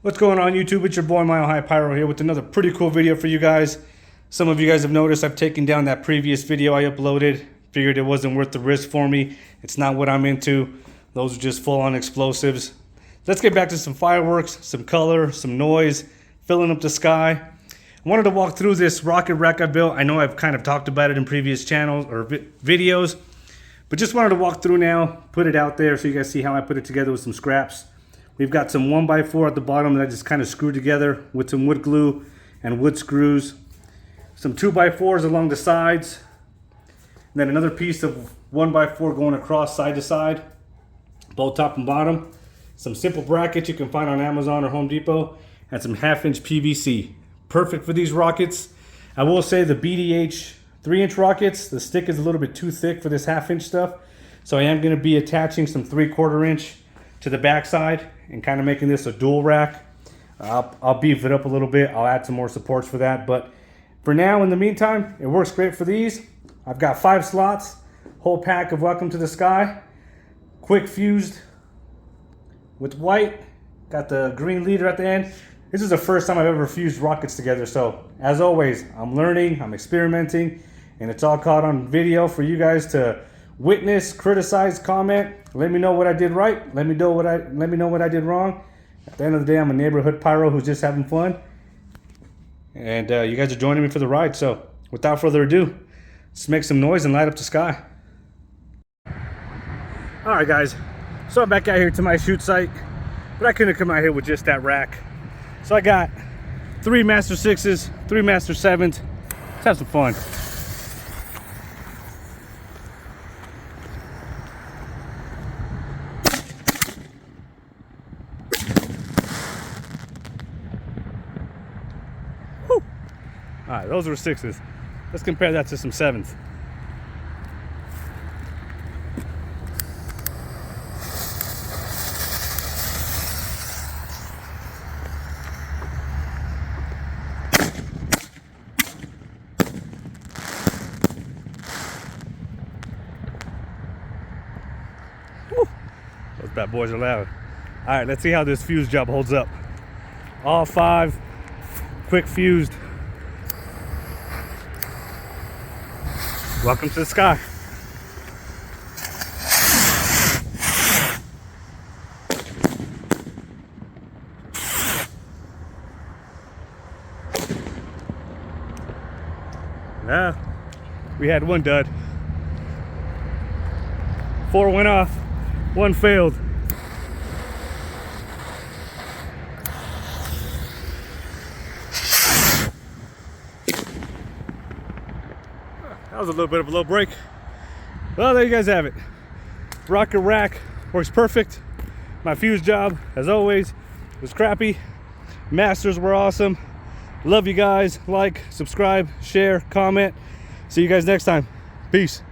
What's going on YouTube? It's your boy Mile High Pyro here with another pretty cool video for you guys. Some of you guys have noticed I've taken down that previous video I uploaded. Figured it wasn't worth the risk for me. It's not what I'm into. Those are just full-on explosives. Let's get back to some fireworks, some color, some noise, filling up the sky. I wanted to walk through this rocket rack I built. I know I've kind of talked about it in previous channels or videos, but just wanted to walk through now, put it out there so you guys see how I put it together with some scraps. We've got some 1x4 at the bottom that I just kind of screwed together with some wood glue and wood screws. Some 2x4s along the sides. And then another piece of 1x4 going across side to side, both top and bottom. Some simple brackets you can find on Amazon or Home Depot. And some 1/2-inch PVC. Perfect for these rockets. I will say the BDH 3-inch rockets, the stick is a little bit too thick for this 1/2-inch stuff. So I am going to be attaching some 3/4-inch to the back side and kind of making this a dual rack. I'll beef it up a little bit. I'll add some more supports for that. But for now, in the meantime, it works great for these. I've got 5 slots, whole pack of Welcome to the Sky, quick fused with white. Got the green leader at the end. This is the first time I've ever fused rockets together. So as always, I'm learning, I'm experimenting, and it's all caught on video for you guys to witness, criticize, comment. Let me know what I did right. Let me know what I did wrong. At the end of the day, I'm a neighborhood pyro who's just having fun, and you guys are joining me for the ride. So without further ado, let's make some noise and light up the sky. All right, guys. So I'm back out here to my shoot site, but I couldn't come out here with just that rack. So I got 3 Master 6s, 3 Master 7s. Let's have some fun. All right, those were 6s. Let's compare that to some 7s. Woo. Those bad boys are loud. All right, let's see how this fuse job holds up. All 5, quick fused. Welcome to the sky. Yeah, we had 1 dud. 4 went off, 1 failed. That was a little bit of a low break. Well, there you guys have it. Rocket rack works perfect. My fuse job, as always, was crappy. Masters were awesome. Love you guys. Like, subscribe, share, comment. See you guys next time. Peace.